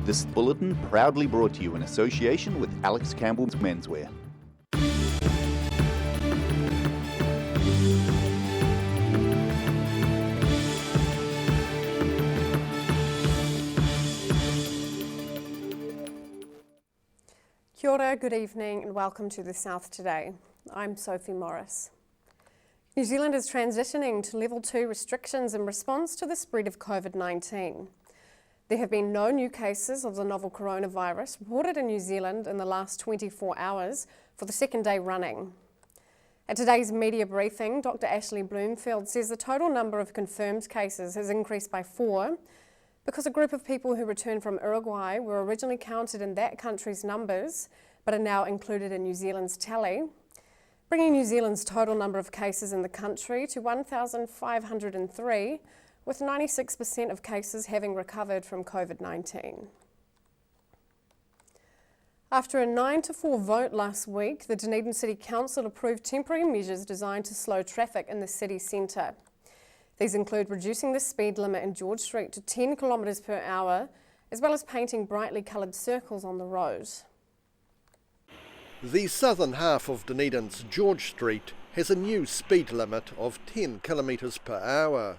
This bulletin proudly brought to you in association with Alex Campbell's Menswear. Kia ora, good evening and welcome to the South Today. I'm Sophie Morris. New Zealand is transitioning to level 2 restrictions in response to the spread of COVID-19. There have been no new cases of the novel coronavirus reported in New Zealand in the last 24 hours for the second day running. At today's media briefing, Dr. Ashley Bloomfield says the total number of confirmed cases has increased by 4 because a group of people who returned from Uruguay were originally counted in that country's numbers but are now included in New Zealand's tally, bringing New Zealand's total number of cases in the country to 1,503, with 96% of cases having recovered from COVID-19. After a 9-4 vote last week, the Dunedin City Council approved temporary measures designed to slow traffic in the city centre. These include reducing the speed limit in George Street to 10 kilometres per hour, as well as painting brightly coloured circles on the road. The southern half of Dunedin's George Street has a new speed limit of 10 kilometres per hour.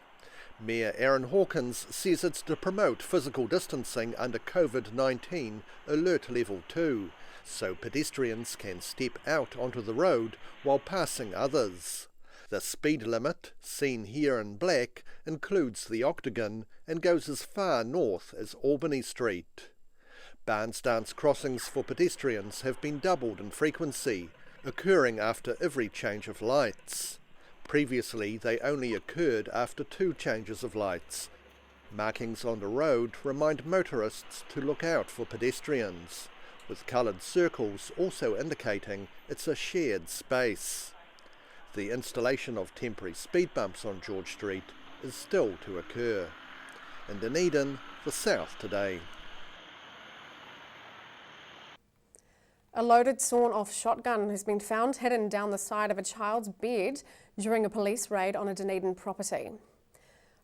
Mayor Aaron Hawkins says it's to promote physical distancing under COVID-19 Alert Level 2, so pedestrians can step out onto the road while passing others. The speed limit, seen here in black, includes the Octagon and goes as far north as Albany Street. Barnstance crossings for pedestrians have been doubled in frequency, occurring after every change of lights. Previously, they only occurred after 2 changes of lights. Markings on the road remind motorists to look out for pedestrians, with coloured circles also indicating it's a shared space. The installation of temporary speed bumps on George Street is still to occur. In Dunedin, the South Today. A loaded sawn-off shotgun has been found hidden down the side of a child's bed during a police raid on a Dunedin property.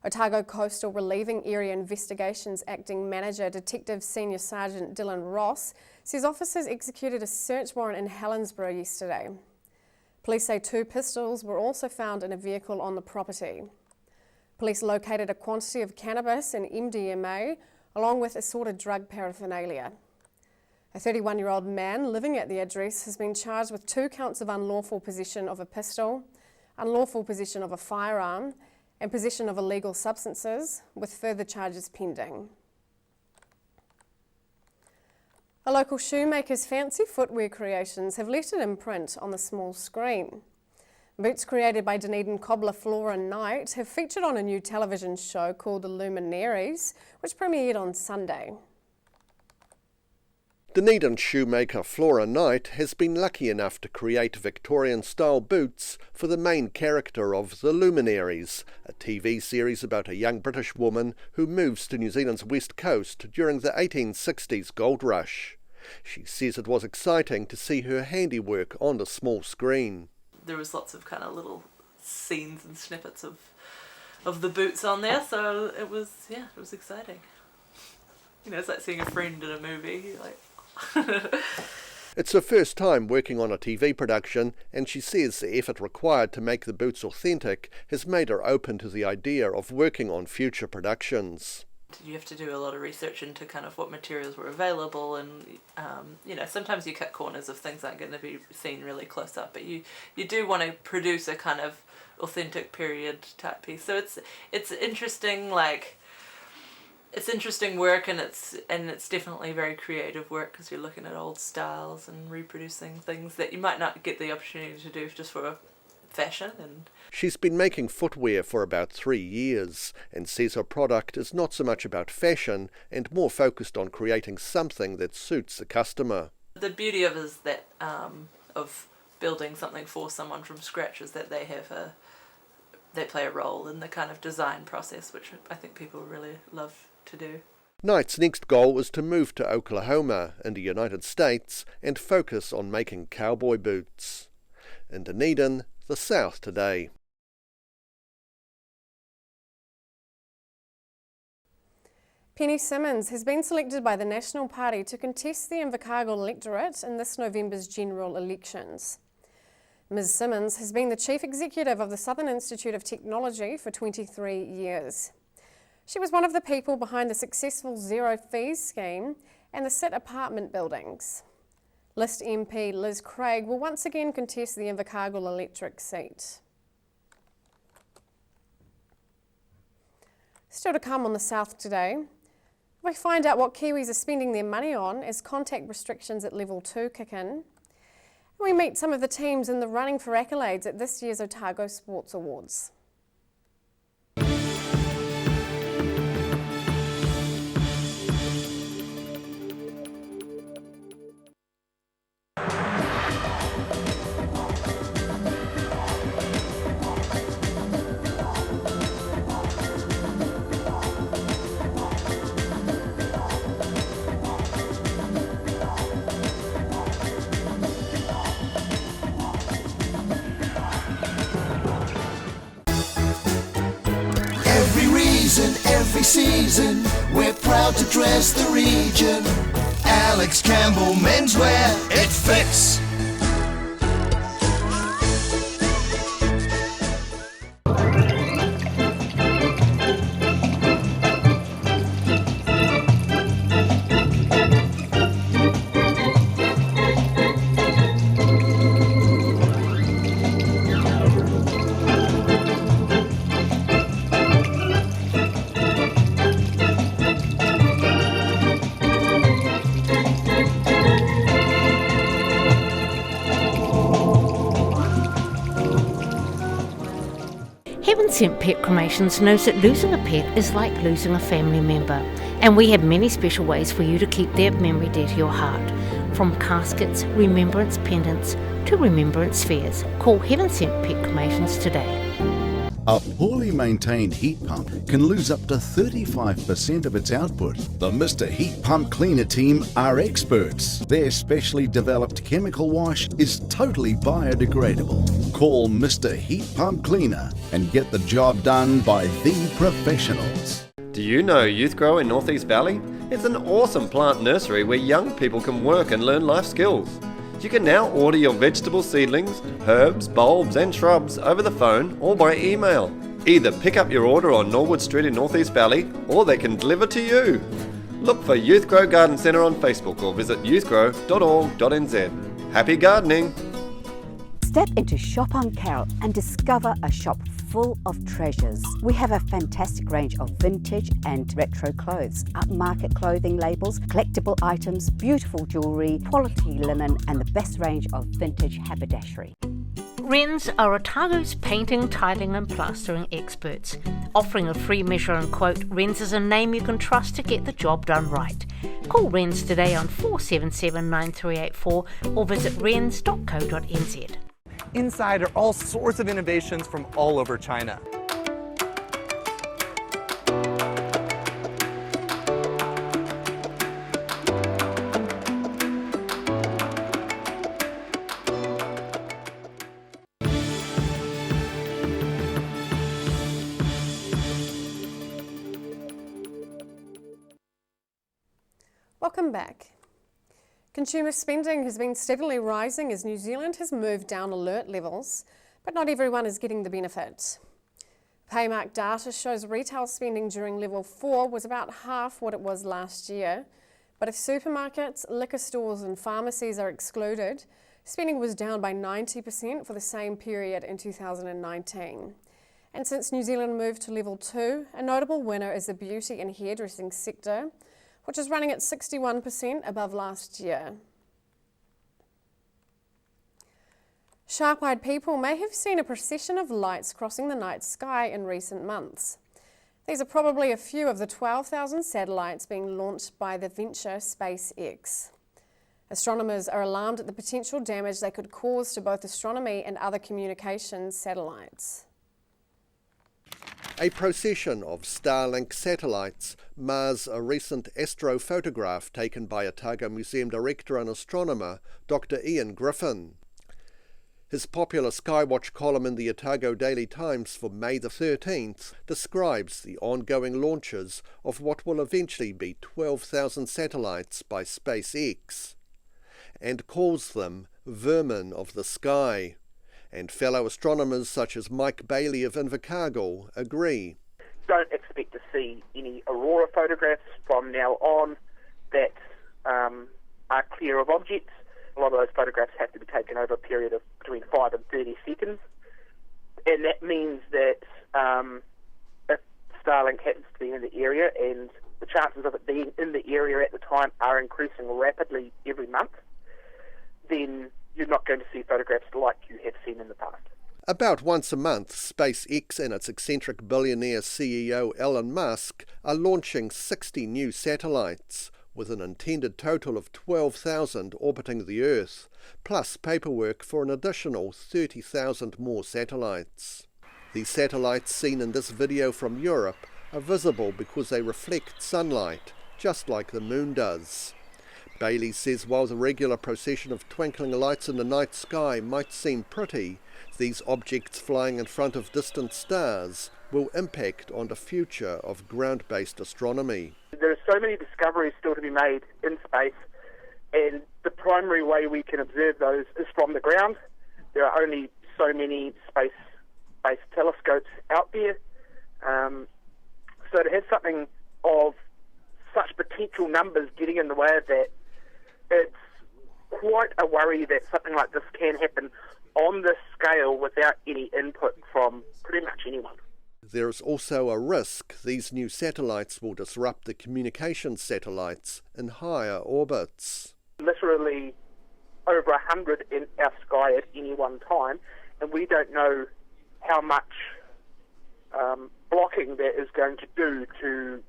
Otago Coastal Relieving Area Investigations Acting Manager Detective Senior Sergeant Dylan Ross says officers executed a search warrant in Helensburgh yesterday. Police say 2 pistols were also found in a vehicle on the property. Police located a quantity of cannabis and MDMA along with assorted drug paraphernalia. A 31-year-old man living at the address has been charged with 2 counts of unlawful possession of a pistol, unlawful possession of a firearm, and possession of illegal substances, with further charges pending. A local shoemaker's fancy footwear creations have left an imprint on the small screen. Boots created by Dunedin cobbler Flora Knight have featured on a new television show called The Luminaries, which premiered on Sunday. Dunedin shoemaker Flora Knight has been lucky enough to create Victorian-style boots for the main character of The Luminaries, a TV series about a young British woman who moves to New Zealand's west coast during the 1860s gold rush. She says it was exciting to see her handiwork on the small screen. There was lots of kind of little scenes and snippets of the boots on there, so it was exciting. You know, it's like seeing a friend in a movie, like. It's her first time working on a TV production, and she says the effort required to make the boots authentic has made her open to the idea of working on future productions. You have to do a lot of research into kind of what materials were available, and sometimes you cut corners of things that aren't going to be seen really close up, but you do want to produce a kind of authentic period type piece. So it's interesting, like. It's interesting work, and it's definitely very creative work because you're looking at old styles and reproducing things that you might not get the opportunity to do just for fashion. And she's been making footwear for about 3 years and says her product is not so much about fashion and more focused on creating something that suits the customer. The beauty of it is that of building something for someone from scratch is that they play a role in the kind of design process, which I think people really love to do. Knight's next goal is to move to Oklahoma in the United States and focus on making cowboy boots. In Dunedin, the South Today. Penny Simmons has been selected by the National Party to contest the Invercargill electorate in this November's general elections. Ms Simmons has been the Chief Executive of the Southern Institute of Technology for 23 years. She was one of the people behind the successful zero fees scheme and the SIT apartment buildings. List MP Liz Craig will once again contest the Invercargill electorate seat. Still to come on the South today, we find out what Kiwis are spending their money on as contact restrictions at level 2 kick in. We meet some of the teams in the running for accolades at this year's Otago Sports Awards. Every season, we're proud to dress the region. Alex Campbell menswear, it fits. Heaven Sent Pet Cremations knows that losing a pet is like losing a family member, and we have many special ways for you to keep their memory dear to your heart. From caskets, remembrance pendants to remembrance fairs. Call Heaven Sent Pet Cremations today. A poorly maintained heat pump can lose up to 35% of its output. The Mr. Heat Pump Cleaner team are experts. Their specially developed chemical wash is totally biodegradable. Call Mr. Heat Pump Cleaner and get the job done by the professionals. Do you know Youth Grow in Northeast Valley? It's an awesome plant nursery where young people can work and learn life skills. You can now order your vegetable seedlings, herbs, bulbs and shrubs over the phone or by email. Either pick up your order on Norwood Street in Northeast Valley or they can deliver to you. Look for Youth Grow Garden Centre on Facebook or visit youthgrow.org.nz. Happy gardening! Step into Shop on Carol and discover a shop full of treasures. We have a fantastic range of vintage and retro clothes, upmarket clothing labels, collectible items, beautiful jewellery, quality linen and the best range of vintage haberdashery. Wrens are Otago's painting, tiling and plastering experts. Offering a free measure and quote, Wrens is a name you can trust to get the job done right. Call Wrens today on 477 9384 or visit wrens.co.nz. Inside are all sorts of innovations from all over China. Welcome back. Consumer spending has been steadily rising as New Zealand has moved down alert levels, but not everyone is getting the benefit. Paymark data shows retail spending during level 4 was about half what it was last year, but if supermarkets, liquor stores and pharmacies are excluded, spending was down by 90% for the same period in 2019. And since New Zealand moved to level 2, a notable winner is the beauty and hairdressing sector, which is running at 61% above last year. Sharp-eyed people may have seen a procession of lights crossing the night sky in recent months. These are probably a few of the 12,000 satellites being launched by the venture SpaceX. Astronomers are alarmed at the potential damage they could cause to both astronomy and other communications satellites. A procession of Starlink satellites mars a recent astrophotograph taken by Otago Museum director and astronomer Dr. Ian Griffin. His popular Skywatch column in the Otago Daily Times for May the 13th describes the ongoing launches of what will eventually be 12,000 satellites by SpaceX, and calls them vermin of the sky. And fellow astronomers such as Mike Bailey of Invercargill agree. Don't expect to see any aurora photographs from now on that are clear of objects. A lot of those photographs have to be taken over a period of between 5 and 30 seconds. And that means that if Starlink happens to be in the area, and the chances of it being in the area at the time are increasing rapidly every month, then you're not going to see photographs like you have seen in the past. About once a month, SpaceX and its eccentric billionaire CEO Elon Musk are launching 60 new satellites, with an intended total of 12,000 orbiting the Earth, plus paperwork for an additional 30,000 more satellites. These satellites seen in this video from Europe are visible because they reflect sunlight, just like the moon does. Bailey says while the regular procession of twinkling lights in the night sky might seem pretty, these objects flying in front of distant stars will impact on the future of ground-based astronomy. There are so many discoveries still to be made in space, and the primary way we can observe those is from the ground. There are only so many space-based telescopes out there. So to have something of such potential numbers getting in the way of that, it's quite a worry that something like this can happen on this scale without any input from pretty much anyone. There is also a risk these new satellites will disrupt the communications satellites in higher orbits. Literally over 100 in our sky at any one time, and we don't know how much blocking that is going to do to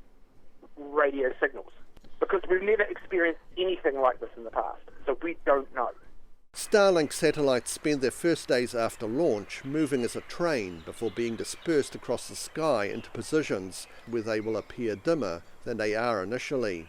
radio signals, because we've never experienced anything like this in the past, so we don't know. Starlink satellites spend their first days after launch moving as a train before being dispersed across the sky into positions where they will appear dimmer than they are initially.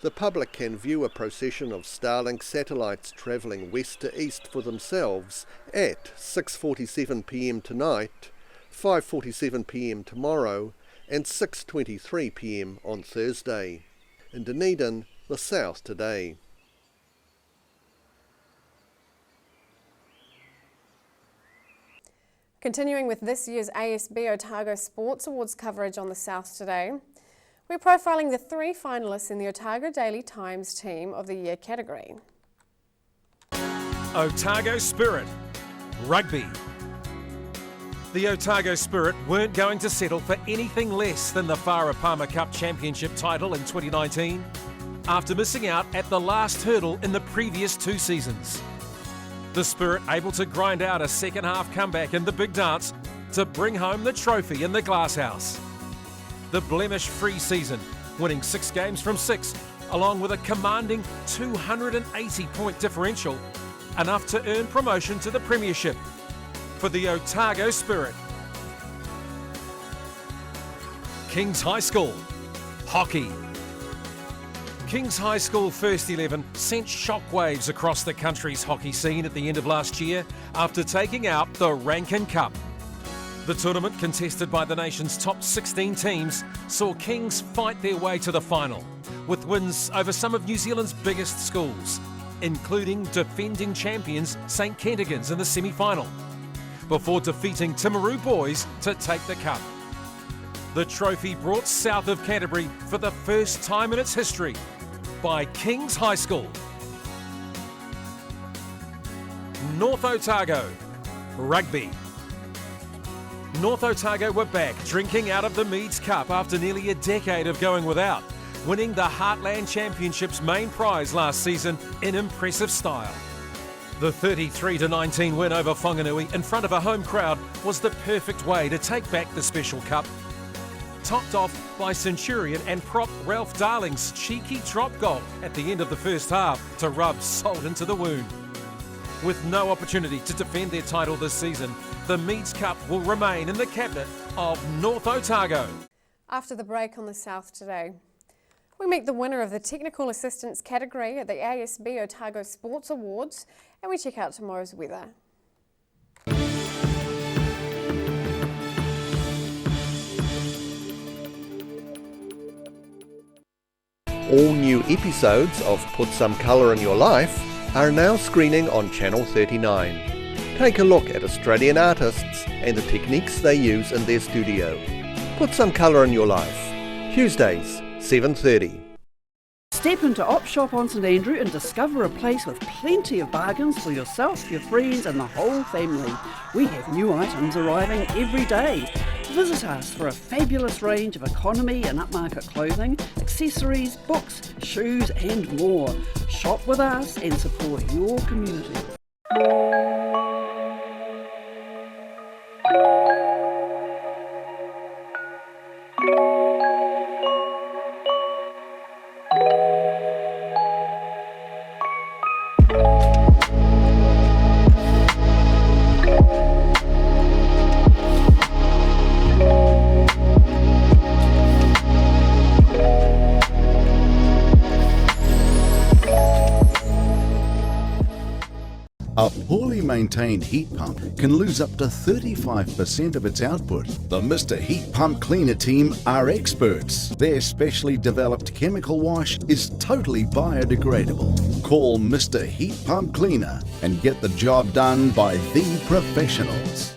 The public can view a procession of Starlink satellites travelling west to east for themselves at 6:47 p.m. tonight, 5:47 p.m. tomorrow and 6:23 p.m. on Thursday. In Dunedin, the South Today. Continuing with this year's ASB Otago Sports Awards coverage on the South Today, we're profiling the 3 finalists in the Otago Daily Times Team of the Year category. Otago Spirit, Rugby. The Otago Spirit weren't going to settle for anything less than the Whara Palmer Cup Championship title in 2019 after missing out at the last hurdle in the previous 2 seasons. The Spirit able to grind out a second half comeback in the big dance to bring home the trophy in the glasshouse. The blemish-free season, winning 6 games from 6, along with a commanding 280-point differential, enough to earn promotion to the Premiership for the Otago Spirit. Kings High School, Hockey. Kings High School First 11 sent shockwaves across the country's hockey scene at the end of last year after taking out the Rankin Cup. The tournament, contested by the nation's top 16 teams, saw Kings fight their way to the final, with wins over some of New Zealand's biggest schools, including defending champions St Kentigern's in the semi-final, before defeating Timaru Boys to take the cup. The trophy brought south of Canterbury for the first time in its history by Kings High School. North Otago, Rugby. North Otago were back drinking out of the Meads Cup after nearly a decade of going without, winning the Heartland Championship's main prize last season in impressive style. The 33-19 win over Whanganui in front of a home crowd was the perfect way to take back the Special Cup, topped off by Centurion and prop Ralph Darling's cheeky drop goal at the end of the first half to rub salt into the wound. With no opportunity to defend their title this season, the Meads Cup will remain in the cabinet of North Otago. After the break on the South Today, we meet the winner of the Technical Assistance category at the ASB Otago Sports Awards, and we check out tomorrow's weather. All new episodes of Put Some Colour in Your Life are now screening on Channel 39. Take a look at Australian artists and the techniques they use in their studio. Put Some Colour in Your Life, Tuesdays, 7:30. Step into Op Shop on St Andrew and discover a place with plenty of bargains for yourself, your friends and the whole family. We have new items arriving every day. Visit us for a fabulous range of economy and upmarket clothing, accessories, books, shoes and more. Shop with us and support your community. A poorly maintained heat pump can lose up to 35% of its output. The Mr. Heat Pump Cleaner team are experts. Their specially developed chemical wash is totally biodegradable. Call Mr. Heat Pump Cleaner and get the job done by the professionals.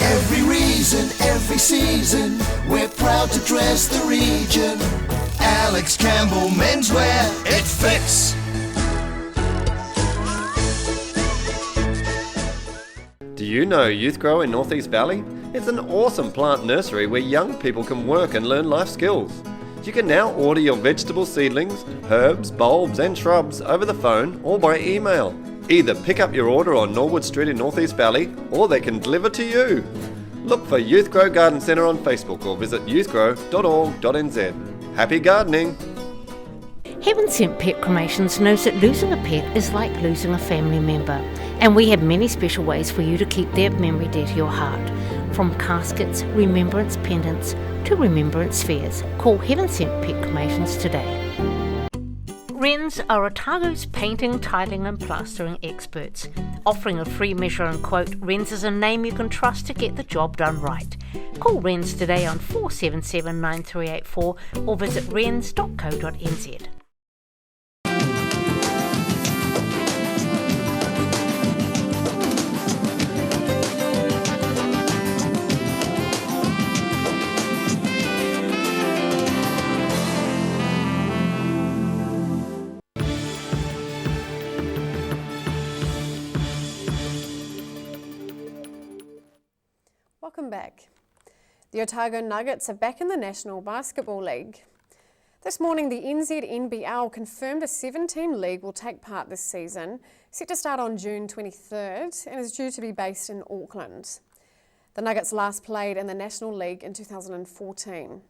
Every reason, every season, we're proud to dress the region. Alex Campbell Menswear, it fits. Do you know Youth Grow in North East Valley? It's an awesome plant nursery where young people can work and learn life skills. You can now order your vegetable seedlings, herbs, bulbs and shrubs over the phone or by email. Either pick up your order on Norwood Street in North East Valley or they can deliver to you. Look for Youth Grow Garden Centre on Facebook or visit youthgrow.org.nz. Happy gardening! Heaven Sent Pet Cremations knows that losing a pet is like losing a family member, and we have many special ways for you to keep their memory dear to your heart. From caskets, remembrance pendants to remembrance spheres. Call Heaven Sent Pet Cremations today. Wrens are Otago's painting, tiling and plastering experts. Offering a free measure and quote, Wrens is a name you can trust to get the job done right. Call Wrens today on 477 9384 or visit wrens.co.nz. Welcome back. The Otago Nuggets are back in the National Basketball League. This morning, the NZNBL confirmed a 7-team league will take part this season, set to start on June 23rd and is due to be based in Auckland. The Nuggets last played in the National League in 2014.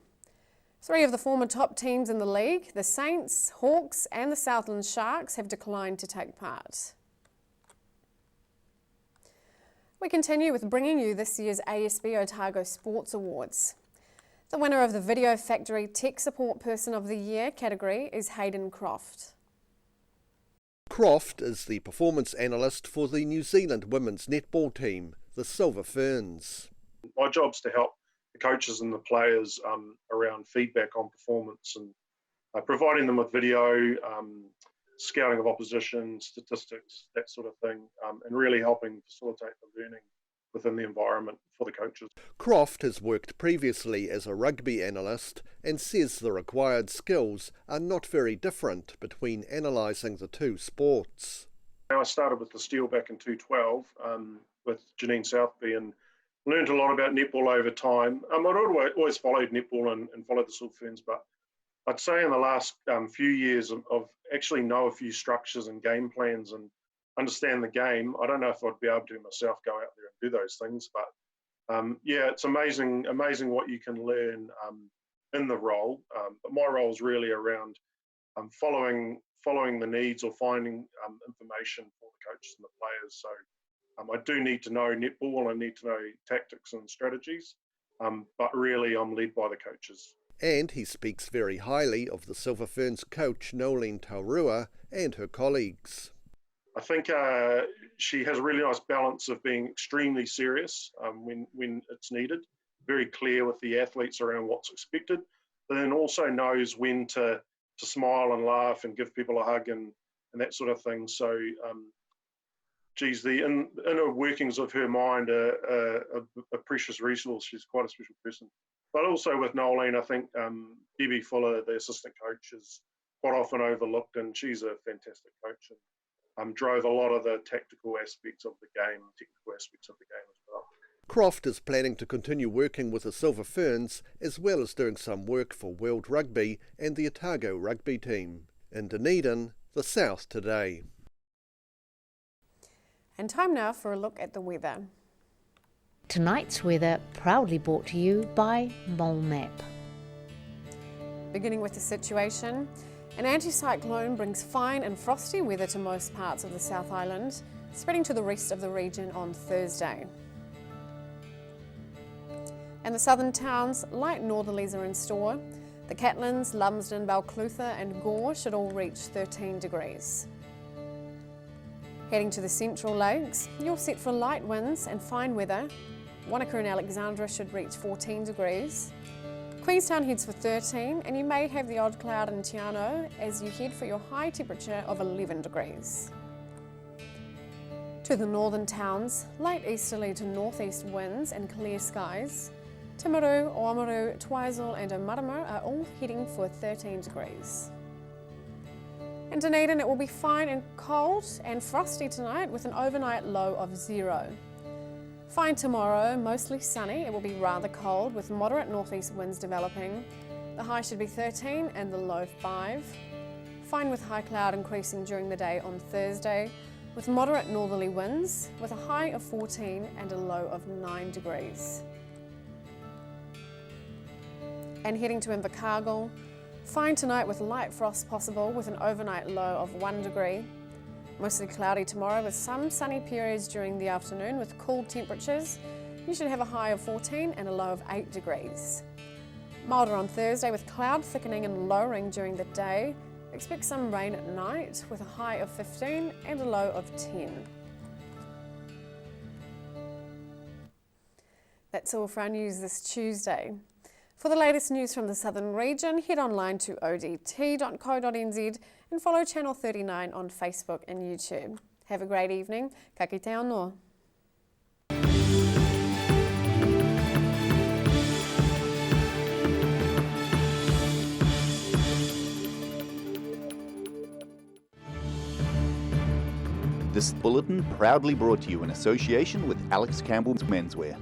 Three of the former top teams in the league, the Saints, Hawks and the Southland Sharks, have declined to take part. We continue with bringing you this year's ASB Otago Sports Awards. The winner of the Video Factory Tech Support Person of the Year category is Hayden Croft. Croft is the performance analyst for the New Zealand women's netball team, the Silver Ferns. My job's to help the coaches and the players around feedback on performance and providing them with video, scouting of opposition, statistics, that sort of thing, and really helping facilitate the learning within the environment for the coaches. Croft has worked previously as a rugby analyst and says the required skills are not very different between analysing the two sports. I started with the Steel back in 2012 with Janine Southby and learned a lot about netball over time. I'd always followed netball and followed the Silver Ferns, but I'd say in the last few years of actually know a few structures and game plans and understand the game. I don't know if I'd be able to myself go out there and do those things, but yeah, it's amazing what you can learn in the role. But my role is really around following the needs or finding information for the coaches and the players. So I do need to know netball, I need to know tactics and strategies, but really I'm led by the coaches. And he speaks very highly of the Silver Ferns coach Nolene Taurua and her colleagues. I think she has a really nice balance of being extremely serious when it's needed, very clear with the athletes around what's expected, but then also knows when to smile and laugh and give people a hug and that sort of thing. So, geez, the inner workings of her mind are a precious resource. She's quite a special person. But also with Nolene, I think Debbie Fuller, the assistant coach, is quite often overlooked, and she's a fantastic coach and drove a lot of the tactical aspects of the game as well. Croft is planning to continue working with the Silver Ferns as well as doing some work for World Rugby and the Otago rugby team. In Dunedin, the South Today. And time now for a look at the weather. Tonight's weather proudly brought to you by Mole Map. Beginning with the situation, an anticyclone brings fine and frosty weather to most parts of the South Island, spreading to the rest of the region on Thursday. In the southern towns, light northerlies are in store. The Catlins, Lumsden, Balclutha and Gore should all reach 13 degrees. Heading to the Central Lakes, you're set for light winds and fine weather. Wanaka and Alexandra should reach 14 degrees. Queenstown heads for 13, and you may have the odd cloud in Te Anau as you head for your high temperature of 11 degrees. To the northern towns, light easterly to northeast winds and clear skies. Timaru, Oamaru, Twizel and Omarama are all heading for 13 degrees. In Dunedin, it will be fine and cold and frosty tonight with an overnight low of 0. Fine tomorrow, mostly sunny. It will be rather cold with moderate northeast winds developing. The high should be 13 and the low 5. Fine with high cloud increasing during the day on Thursday with moderate northerly winds with a high of 14 and a low of 9 degrees. And heading to Invercargill, fine tonight with light frost possible with an overnight low of 1 degree. Mostly cloudy tomorrow with some sunny periods during the afternoon with cool temperatures. You should have a high of 14 and a low of 8 degrees. Milder on Thursday with cloud thickening and lowering during the day. Expect some rain at night with a high of 15 and a low of 10. That's all for our news this Tuesday. For the latest news from the southern region, head online to odt.co.nz and follow Channel 39 on Facebook and YouTube. Have a great evening. Ka kite anō. This bulletin proudly brought to you in association with Alex Campbell's Menswear.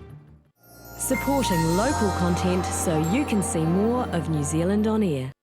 Supporting local content so you can see more of New Zealand on air.